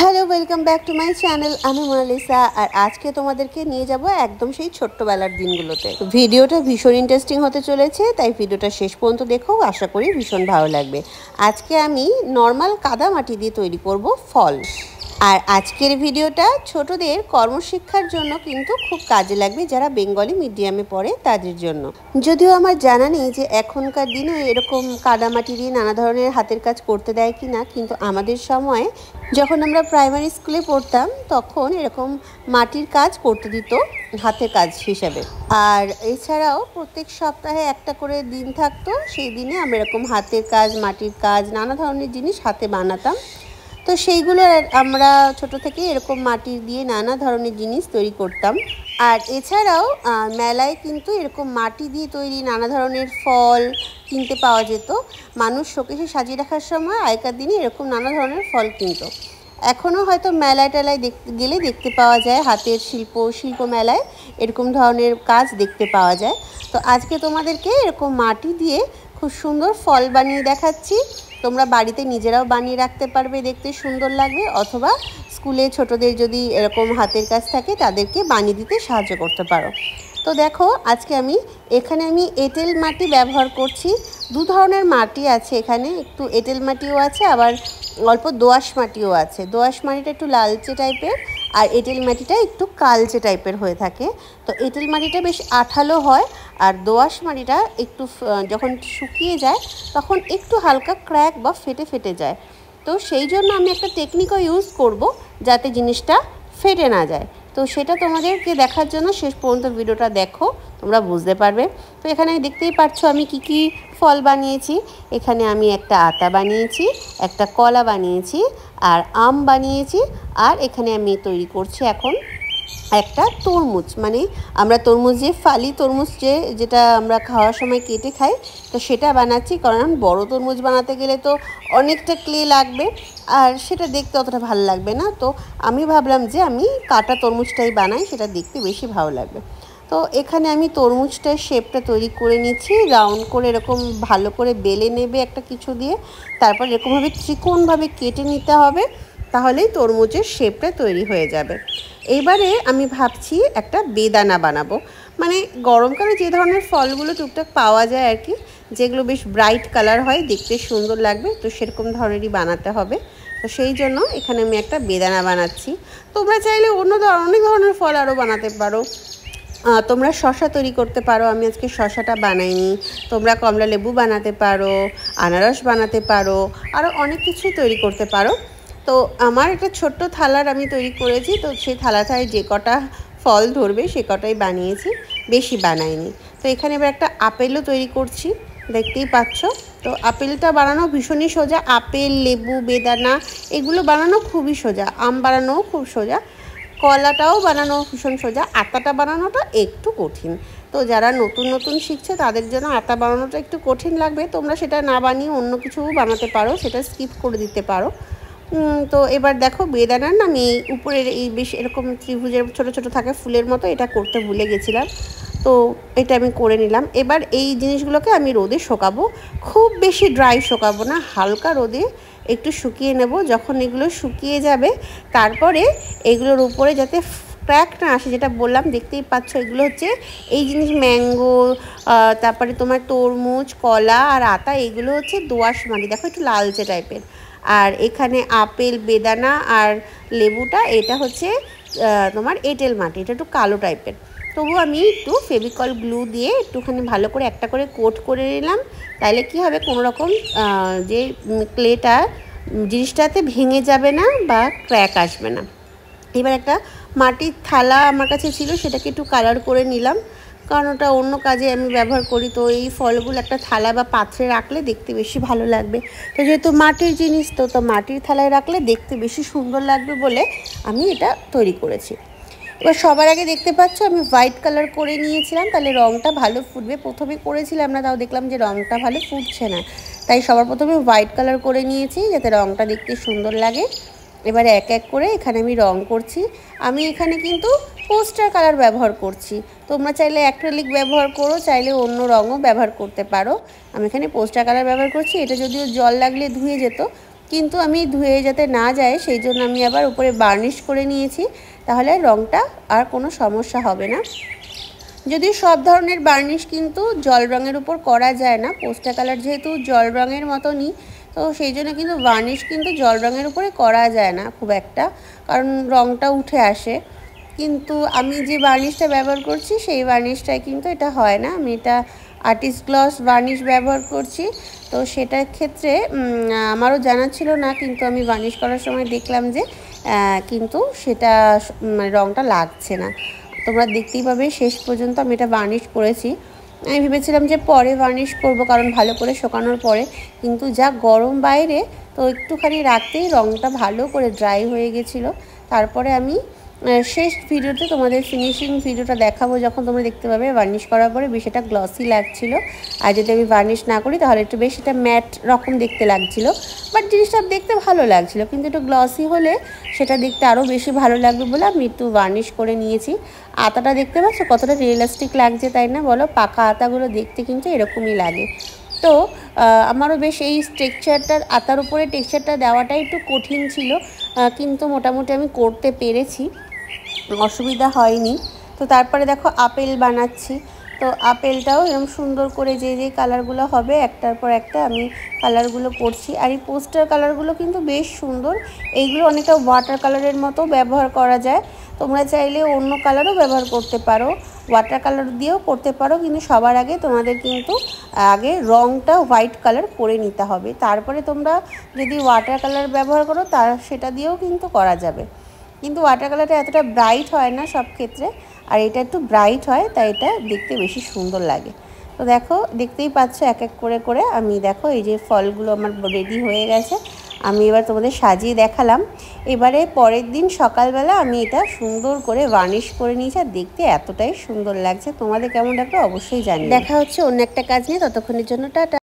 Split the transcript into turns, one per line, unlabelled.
Hello, welcome back to my channel. আমি Mona Lisa, আর আজকে তোমাদেরকে নিয়ে যাব একদম সেই ছোট্টবেলার দিনগুলোতে। ভিডিওটা ভীষণ ইন্টারেস্টিং হতে চলেছে, তাই ভিডিওটা শেষ পর্যন্ত দেখো, আশা করি ভীষণ ভালো লাগবে। আজকে আমি নর্মাল কাদা মাটি দিয়ে তৈরি করব ফল। আর আজকের ভিডিওটা ছোটদের কর্মশিক্ষার জন্য কিন্তু খুব কাজে লাগবে, যারা বেঙ্গলি মিডিয়ামে পড়ে তাদের জন্য। যদিও আমার জানা নেই যে এখনকার দিনে এরকম কাদামাটি দিয়ে নানা ধরনের হাতের কাজ করতে দেয় কি না, কিন্তু আমাদের সময় যখন আমরা প্রাইমারি স্কুলে পড়তাম তখন এরকম মাটির কাজ করতে দিত হাতের কাজ হিসাবে। আর এছাড়াও প্রত্যেক সপ্তাহে একটা করে দিন থাকতো, সেই দিনে আমরা এরকম হাতের কাজ, মাটির কাজ, নানা ধরনের জিনিস হাতে বানাতাম। তো সেইগুলো আমরা ছোট থেকে এরকম মাটির দিয়ে নানা ধরনের জিনিস তৈরি করতাম। আর এছাড়াও মেলায় কিন্তু এরকম মাটি দিয়ে তৈরি নানা ধরনের ফল কিনতে পাওয়া যেত। মানুষ শোকেসে সাজিয়ে রাখার সময় আগেকার দিনে এরকম নানা ধরনের ফল কিনত। এখনও হয়তো মেলায় টেলায় গেলে দেখতে পাওয়া যায়, হাতের শিল্প মেলায় এরকম ধরনের কাজ দেখতে পাওয়া যায়। তো আজকে তোমাদেরকে এরকম মাটি দিয়ে খুব সুন্দর ফল বানিয়ে দেখাচ্ছি। তোমরা বাড়িতে নিজেরাও বানিয়ে রাখতে পারবে, দেখতে সুন্দর লাগবে, অথবা স্কুলে ছোটদের যদি এরকম হাতের কাজ থাকে তাদেরকে বানিয়ে দিতে সাহায্য করতে পারো। তো দেখো, আজকে এখানে আমি এঁটেল মাটি ব্যবহার করছি। দু ধরনের মাটি আছে এখানে, একটু এঁটেল মাটিও আছে, আবার অল্প দোআঁশ মাটিও আছে। দোআঁশ মাটিটা একটু লালচে টাইপের, আর এঁটেল মাটিটা একটু কালচে টাইপের হয়ে থাকে। তো এঁটেল মাটিটা বেশ আঠালো হয়, আর দোআঁশ মাটিটা একটু যখন শুকিয়ে যায় তখন একটু হালকা ক্র্যাক বা ফেটে ফেটে যায়। তো সেই জন্য আমি একটা টেকনিকও ইউজ করব যাতে জিনিসটা ফেটে না যায়। তো সেটা তোমাদেরকে দেখার জন্য শেষ পর্যন্ত ভিডিওটা দেখো, তোমরা বুঝতে পারবে। তো এখানে দেখতেই পাচ্ছ আমি কি কি ফল বানিয়েছি। এখানে আমি একটা আতা বানিয়েছি, একটা কলা বানিয়েছি, আর আম বানিয়েছি। আর এখানে আমি তৈরি করছি এখন একটা তরমুজ, মানে আমরা তরমুজ যে ফালি তরমুজ যেটা আমরা খাওয়ার সময় কেটে খাই, তো সেটা বানাচ্ছি। কারণ বড় তরমুজ বানাতে গেলে তো অনেকটা ক্লে লাগবে, আর সেটা দেখতে অতটা ভালো লাগবে না। তো আমি ভাবলাম যে আমি কাটা তরমুজটাই বানাই, সেটা দেখতে বেশি ভালো লাগবে। তো এখানে আমি তরমুজটার শেপটা তৈরি করে নিচ্ছি, রাউন্ড করে এরকম ভালো করে বেলে নেবে একটা কিছু দিয়ে, তারপর এরকমভাবে ত্রিকোণভাবে কেটে নিতে হবে, তাহলেই তরমুজের শেপটা তৈরি হয়ে যাবে। এইবারে আমি ভাবছি একটা বেদানা বানাবো, মানে গরমকালে যে ধরনের ফলগুলো টুকটাক পাওয়া যায় আর কি, যেগুলো বেশ ব্রাইট কালার হয়, দেখতে সুন্দর লাগবে, তো সেরকম ধরনেরই বানাতে হবে। তো সেই জন্য এখানে আমি একটা বেদানা বানাচ্ছি। তোমরা চাইলে অনেক ধরনের ফল আরও বানাতে পারো। তোমরা শসা তৈরি করতে পারো, আমি আজকে শসাটা বানাইনি। তোমরা কমলা লেবু বানাতে পারো, আনারস বানাতে পারো, আরও অনেক কিছুই তৈরি করতে পারো। তো আমার একটা ছোট্ট থালার আমি তৈরি করেছি, তো সেই থালাটায় যে কটা ফল ধরবে সে কটাই বানিয়েছি, বেশি বানাইনি। তো এখানে এবার একটা আপেলও তৈরি করছি, দেখতেই পাচ্ছ। তো আপেলটা বানানো ভীষণই সোজা, আপেল, লেবু, বেদানা এগুলো বানানো খুবই সোজা, আম বানানোও খুব সোজা, কলাটাও বানানো ভীষণ সোজা, আটাটা বানানোটা একটু কঠিন। তো যারা নতুন শিখছে তাদের জন্য আটা বানানোটা একটু কঠিন লাগবে, তোমরা সেটা না বানিয়ে অন্য কিছু বানাতে পারো, সেটা স্কিপ করে দিতে পারো। তো এবার দেখো, বেদানার না আমি উপরের এই বেশ এরকম ত্রিভুজের ছোট ছোট থাকে ফুলের মতো, এটা করতে ভুলে গেছিলাম, তো এটা আমি করে নিলাম। এবার এই জিনিসগুলোকে আমি রোদে শোকাবো, খুব বেশি ড্রাই শোকাবো না, হালকা রোদে একটু শুকিয়ে নেব। যখন এগুলো শুকিয়ে যাবে তারপরে এগুলোর উপরে যাতে ক্র্যাক না আসে, যেটা বললাম দেখতেই পাচ্ছ, এগুলো হচ্ছে এই জিনিস ম্যাঙ্গো, তারপরে তোমার তরমুজ, কলা আর আতা, এগুলো হচ্ছে দোআঁশ মাটি, দেখো একটু লালচে টাইপের। আর এখানে আপেল, বেদানা আর লেবুটা এটা হচ্ছে তোমার এঁটেল মাটি, এটা একটু কালো টাইপের। তবু আমি একটু ফেভিকল গ্লু দিয়ে একটুখানি ভালো করে একটা করে কোট করে নিলাম, তাহলে কি হবে, কোনো রকম যে ক্লেটা জিনিসটাতে ভেঙে যাবে না বা ক্র্যাক আসবে না। এবার একটা মাটির থালা আমার কাছে ছিল, সেটাকে একটু কালার করে নিলাম, কারণ ওটা অন্য কাজে আমি ব্যবহার করি। তো এই ফলগুলো একটা থালা বা পাত্রে রাখলে দেখতে বেশি ভালো লাগবে। তো যেহেতু মাটির জিনিস, তো মাটির থালায় রাখলে দেখতে বেশি সুন্দর লাগবে বলে আমি এটা তৈরি করেছি। এবার সবার আগে দেখতে পাচ্ছ আমি হোয়াইট কালার করে নিয়েছিলাম, তাহলে রঙটা ভালো ফুটবে। প্রথমে করেছিলাম না, তাও দেখলাম যে রঙটা ভালো ফুটছে না, তাই সবার প্রথমে হোয়াইট কালার করে নিয়েছি যাতে রঙটা দেখতে সুন্দর লাগে। এবারে এক এক করে এখানে আমি রং করছি। আমি এখানে কিন্তু পোস্টার কালার ব্যবহার করছি, তোমরা চাইলে অ্যাক্রিলিক ব্যবহার করো, চাইলে অন্য রঙও ব্যবহার করতে পারো। আমি এখানে পোস্টার কালার ব্যবহার করছি, এটা যদিও জল লাগলে ধুয়ে যেত, কিন্তু আমি ধুয়ে যাতে না যায় সেই জন্য আমি আবার উপরে বার্নিশ করে নিয়েছি, তাহলে রঙটা আর কোনো সমস্যা হবে না। যদিও সব ধরনের বার্নিশ কিন্তু জল রঙের উপর করা যায় না, পোস্টা কালার যেহেতু জল রঙের মতনই, তো সেই জন্য কিন্তু বার্নিশ কিন্তু জল রঙের উপরে করা যায় না খুব একটা, কারণ রঙটা উঠে আসে। কিন্তু আমি যে বার্নিশটা ব্যবহার করছি সেই বার্নিশটায় কিন্তু এটা হয় না। আমি এটা আর্টিস্ট গ্লস বার্নিশ ব্যবহার করছি। তো সেটার ক্ষেত্রে আমারও জানা ছিল না, কিন্তু আমি বার্নিশ করার সময় দেখলাম যে কিন্তু সেটা রঙটা লাগছে না। তোমরা দেখতেই পাবে শেষ পর্যন্ত আমি এটা বার্নিশ করেছি। আমি ভেবেছিলাম যে পরে বার্নিশ করব, কারণ ভালো করে শুকানোর পরে, কিন্তু যা গরম বাইরে, তো একটুখানি রাখতেই রঙটা ভালো করে ড্রাই হয়ে গেছিলো। তারপরে আমি শেষ ভিডিওতে তোমাদের ফিনিশিং ভিডিওটা দেখাবো, যখন তোমরা দেখতে পাবে বার্নিশ করার পরে বেশ এটা গ্লসি লাগছিল। আর যদি আমি বার্নিশ না করি তাহলে একটু বেশ এটা ম্যাট রকম দেখতে লাগছিল, বাট জিনিসটা দেখতে ভালো লাগছিল। কিন্তু একটু গ্লসি হলে সেটা দেখতে আরও বেশি ভালো লাগবে বলে আমি একটু বার্নিশ করে নিয়েছি। আতাটা দেখতে পাচ্ছ কতটা রিয়েলিস্টিক লাগছে, তাই না বলো? পাকা আতাগুলো দেখতে কিন্তু এরকমই লাগে। তো আমারও বেশ এই টেক্সচারটা, আতার উপরে টেক্সচারটা দেওয়াটাই একটু কঠিন ছিল, কিন্তু মোটামুটি আমি করতে পেরেছি, অসুবিধা হয়নি। তো তারপরে দেখো আপেল বানাচ্ছি। তো আপেলটাও এরকম সুন্দর করে যে যে কালারগুলো হবে একটার পর একটা আমি কালারগুলো করছি। আর এই পোস্টার কালারগুলো কিন্তু বেশ সুন্দর, এইগুলো অনেকটা ওয়াটার কালারের মতো ব্যবহার করা যায়। তোমরা চাইলে অন্য কালারও ব্যবহার করতে পারো, ওয়াটার কালার দিয়েও করতে পারো, কিন্তু সবার আগে তোমাদের কিন্তু আগে রঙটা হোয়াইট কালার করে নিতে হবে। তারপরে তোমরা যদি ওয়াটার কালার ব্যবহার করো সেটা দিয়েও কিন্তু করা যাবে, কিন্তু ওয়াটার কালারটা এতটা ব্রাইট হয় না সব ক্ষেত্রে, আর এটা একটু ব্রাইট হয়, তাই এটা দেখতে বেশি সুন্দর লাগে। তো দেখো দেখতেই পাচ্ছ এক এক করে করে আমি দেখো এই যে ফলগুলো আমার রেডি হয়ে গেছে, আমি এবার তোমাদের সাজিয়ে দেখালাম। এবারে পরের দিন সকালবেলা আমি এটা সুন্দর করে বার্নিশ করে নিয়েছি, আর দেখতে এতটাই সুন্দর লাগছে। তোমাদের কেমন লাগবে অবশ্যই জানি। দেখা হচ্ছে অন্য একটা কাজ নিয়ে, ততক্ষণের জন্য টাটা।